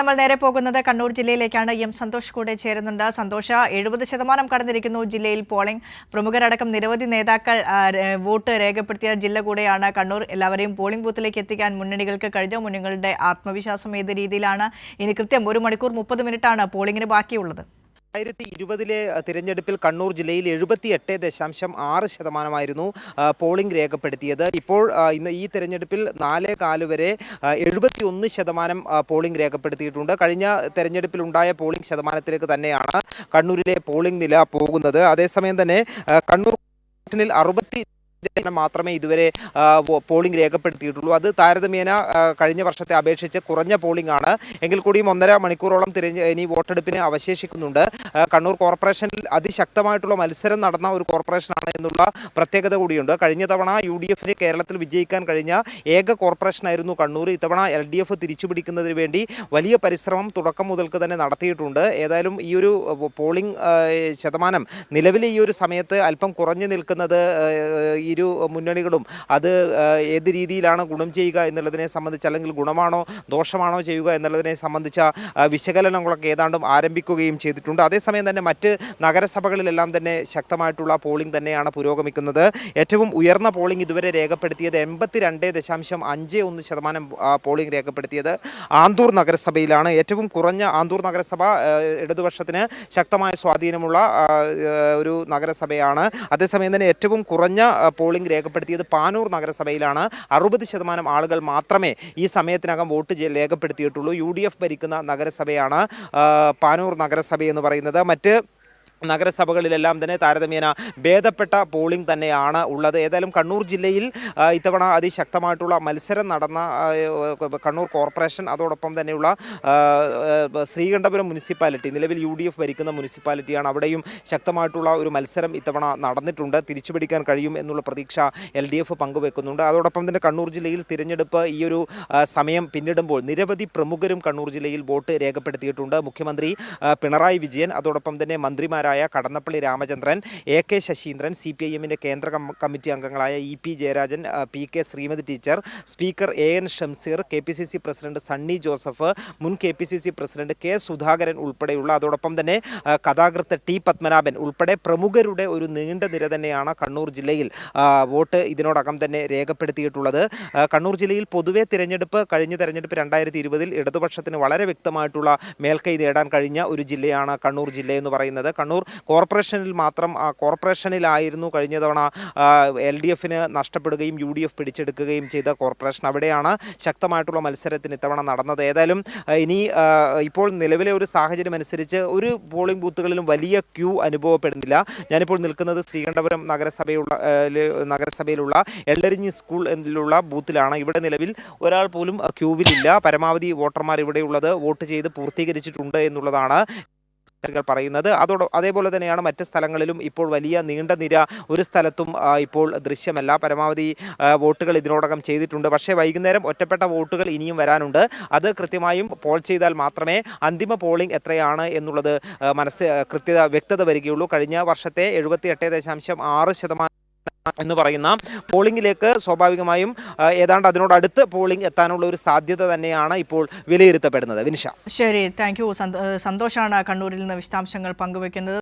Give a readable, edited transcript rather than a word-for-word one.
നമ്മൾ നേരെ പോകുന്നത് കണ്ണൂർ ജില്ലയിലേക്കാണ്. സന്തോഷ് കൂടെ ചേരുന്നുണ്ട്. സന്തോഷ്, 70% കടന്നിരിക്കുന്നു ജില്ലയിൽ പോളിംഗ്. പ്രമുഖരടക്കം നിരവധി നേതാക്കൾ വോട്ട് രേഖപ്പെടുത്തിയ ജില്ല കൂടെയാണ് കണ്ണൂർ. എല്ലാവരെയും പോളിംഗ് ബൂത്തിലേക്ക് എത്തിക്കാൻ മുന്നണികൾക്ക് കഴിഞ്ഞു. മുന്നണികളുടെ ആത്മവിശ്വാസം ഏത് രീതിയിലാണ്? ഇനി കൃത്യം 1 മണിക്കൂർ 30 മിനിറ്റാണ് പോളിംഗിന് ബാക്കിയുള്ളത്. 2020 തിരഞ്ഞെടുപ്പിൽ കണ്ണൂർ ജില്ലയിൽ 78.6% പോളിംഗ് രേഖപ്പെടുത്തിയത്. ഇപ്പോൾ ഇന്ന് ഈ തിരഞ്ഞെടുപ്പിൽ 4.4 വരെ 71% പോളിംഗ് രേഖപ്പെടുത്തിയിട്ടുണ്ട്. കഴിഞ്ഞ തിരഞ്ഞെടുപ്പിൽ ഉണ്ടായ പോളിംഗ് ശതമാനത്തിലേക്ക് തന്നെയാണ് കണ്ണൂരിലെ പോളിംഗ് നില പോകുന്നത്. അതേസമയം തന്നെ കണ്ണൂർ മാത്രമേ ഇതുവരെ പോളിംഗ് രേഖപ്പെടുത്തിയിട്ടുള്ളൂ. അത് താരതമ്യേന കഴിഞ്ഞ വർഷത്തെ അപേക്ഷിച്ച് കുറഞ്ഞ പോളിംഗ് ആണ്. എങ്കിൽ കൂടിയും 1.5 മണിക്കൂറോളം ഇനി വോട്ടെടുപ്പിന് അവശേഷിക്കുന്നുണ്ട്. കണ്ണൂർ കോർപ്പറേഷനിൽ അതിശക്തമായിട്ടുള്ള മത്സരം നടന്ന ഒരു കോർപ്പറേഷനാണ് എന്നുള്ള പ്രത്യേകത കൂടിയുണ്ട്. കഴിഞ്ഞ തവണ UDF കേരളത്തിൽ വിജയിക്കാൻ കഴിഞ്ഞ ഏക കോർപ്പറേഷനായിരുന്നു കണ്ണൂർ. ഇത്തവണ LDF തിരിച്ചുപിടിക്കുന്നതിന് വേണ്ടി വലിയ പരിശ്രമം തുടക്കം മുതൽക്ക് തന്നെ നടത്തിയിട്ടുണ്ട്. ഏതായാലും ഈ ഒരു പോളിംഗ് ശതമാനം നിലവിലെ ഈ ഒരു സമയത്ത് അല്പം കുറഞ്ഞു നിൽക്കുന്നത് ഇരു മുന്നണികളും അത് ഏത് രീതിയിലാണ് ഗുണം ചെയ്യുക എന്നുള്ളതിനെ സംബന്ധിച്ച്, അല്ലെങ്കിൽ ഗുണമാണോ ദോഷമാണോ ചെയ്യുക എന്നുള്ളതിനെ സംബന്ധിച്ച വിശകലനങ്ങളൊക്കെ ഏതാണ്ടും ആരംഭിക്കുകയും ചെയ്തിട്ടുണ്ട്. അതേസമയം തന്നെ മറ്റ് നഗരസഭകളിലെല്ലാം തന്നെ ശക്തമായിട്ടുള്ള പോളിംഗ് തന്നെയാണ് പുരോഗമിക്കുന്നത്. ഏറ്റവും ഉയർന്ന പോളിംഗ് ഇതുവരെ രേഖപ്പെടുത്തിയത് 82.51% പോളിംഗ് രേഖപ്പെടുത്തിയത് ആന്തൂർ നഗരസഭയിലാണ്. ഏറ്റവും കുറഞ്ഞ ആന്തൂർ നഗരസഭ ഇടതുപക്ഷത്തിന് ശക്തമായ സ്വാധീനമുള്ള ഒരു നഗരസഭയാണ്. അതേസമയം തന്നെ ഏറ്റവും കുറഞ്ഞ പോളിംഗ് രേഖപ്പെടുത്തിയത് പാനൂർ നഗരസഭയിലാണ്. 60% ആളുകൾ മാത്രമേ ഈ സമയത്തിനകം വോട്ട് രേഖപ്പെടുത്തിയിട്ടുള്ളൂ. UDF ഭരിക്കുന്ന നഗരസഭയാണ് പാനൂർ നഗരസഭ എന്ന് പറയുന്നത്. മറ്റ് നഗരസഭകളിലെല്ലാം തന്നെ താരതമ്യേന ഭേദപ്പെട്ട പോളിംഗ് തന്നെയാണ് ഉള്ളത്. ഏതായാലും കണ്ണൂർ ജില്ലയിൽ ഇത്തവണ അതിശക്തമായിട്ടുള്ള മത്സരം നടന്ന കണ്ണൂർ കോർപ്പറേഷൻ, അതോടൊപ്പം തന്നെയുള്ള ശ്രീകണ്ഠപുരം മുനിസിപ്പാലിറ്റി, നിലവിൽ UDF ഭരിക്കുന്ന മുനിസിപ്പാലിറ്റിയാണ്. അവിടെയും ശക്തമായിട്ടുള്ള ഒരു മത്സരം ഇത്തവണ നടന്നിട്ടുണ്ട്. തിരിച്ചുപിടിക്കാൻ കഴിയും എന്നുള്ള പ്രതീക്ഷ LDF പങ്കുവെക്കുന്നുണ്ട്. അതോടൊപ്പം തന്നെ കണ്ണൂർ ജില്ലയിൽ തിരഞ്ഞെടുപ്പ് ഈ ഒരു സമയം പിന്നിടുമ്പോൾ നിരവധി പ്രമുഖരും കണ്ണൂർ ജില്ലയിൽ വോട്ട് രേഖപ്പെടുത്തിയിട്ടുണ്ട്. മുഖ്യമന്ത്രി പിണറായി വിജയൻ, അതോടൊപ്പം തന്നെ മന്ത്രിമാരായ കടന്നപ്പള്ളി രാമചന്ദ്രൻ, AK ശശീന്ദ്രൻ, CPIM കേന്ദ്ര കമ്മിറ്റി അംഗങ്ങളായ EP Jayarajan, PK Shrimati teacher, speaker AN Shamseer, KPCC president Sunny Joseph, മുൻ KPCC പ്രസിഡന്റ് K സുധാകരൻ ഉൾപ്പെടെയുള്ള, അതോടൊപ്പം തന്നെ കഥാകൃത്ത് T പത്മനാഭൻ ഉൾപ്പെടെ പ്രമുഖരുടെ ഒരു നീണ്ട നിര തന്നെയാണ് കണ്ണൂർ ജില്ലയിൽ വോട്ട് ഇതിനോടകം തന്നെ രേഖപ്പെടുത്തിയിട്ടുള്ളത്. കണ്ണൂർ ജില്ലയിൽ പൊതുവെ കഴിഞ്ഞ തിരഞ്ഞെടുപ്പ് 2020 ഇടതുപക്ഷത്തിന് വളരെ വ്യക്തമായിട്ടുള്ള മേൽക്കൈ നേടാൻ കഴിഞ്ഞ ഒരു ജില്ലയാണ് കണ്ണൂർ ജില്ല എന്ന് പറയുന്നത്. കണ്ണൂർ കോർപ്പറേഷനിൽ മാത്രം കോർപ്പറേഷനിലായിരുന്നു കഴിഞ്ഞ തവണ LDF നഷ്ടപ്പെടുകയും UDF പിടിച്ചെടുക്കുകയും ചെയ്ത കോർപ്പറേഷൻ. അവിടെയാണ് ശക്തമായിട്ടുള്ള മത്സരത്തിന് ഇത്തവണ നടന്നത്. ഏതായാലും ഇനി ഇപ്പോൾ നിലവിലെ ഒരു സാഹചര്യം അനുസരിച്ച് ഒരു പോളിംഗ് ബൂത്തുകളിലും വലിയ ക്യൂ അനുഭവപ്പെടുന്നില്ല. ഞാനിപ്പോൾ നിൽക്കുന്നത് ശ്രീകണ്ഠപുരം നഗരസഭയിലുള്ള എള്ളരിഞ്ഞി സ്കൂൾ എന്നിലുള്ള ബൂത്തിലാണ്. ഇവിടെ നിലവിൽ ഒരാൾ പോലും ക്യൂവിലില്ല. പരമാവധി വോട്ടർമാർ ഇവിടെയുള്ളത് വോട്ട് ചെയ്ത് പൂർത്തീകരിച്ചിട്ടുണ്ട് എന്നുള്ളതാണ് പറയുന്നത്. അതേപോലെ തന്നെയാണ് മറ്റ് സ്ഥലങ്ങളിലും ഇപ്പോൾ വലിയ നീണ്ട നിര ഒരു സ്ഥലത്തും ഇപ്പോൾ ദൃശ്യമല്ല. പരമാവധി വോട്ടുകൾ ഇതിനോടകം ചെയ്തിട്ടുണ്ട്. പക്ഷേ വൈകുന്നേരം ഒറ്റപ്പെട്ട വോട്ടുകൾ ഇനിയും വരാനുണ്ട്. അത് കൃത്യമായും പോൾ ചെയ്താൽ മാത്രമേ അന്തിമ പോളിംഗ് എത്രയാണ് എന്നുള്ളത് വ്യക്തത വരികയുള്ളൂ. കഴിഞ്ഞ വർഷത്തെ 78.6% എന്ന് പറയുന്ന പോളിംഗിലേക്ക് സ്വാഭാവികമായും ഏതാണ്ട് അതിനോടടുത്ത് പോളിംഗ് എത്താനുള്ള ഒരു സാധ്യത തന്നെയാണ് ഇപ്പോൾ വിലയിരുത്തപ്പെടുന്നത്. വിനിഷ, ശരി, താങ്ക് യു. സന്തോഷാണ് കണ്ണൂരിൽ നിന്ന് വിശദാംശങ്ങൾ പങ്കുവയ്ക്കുന്നത്.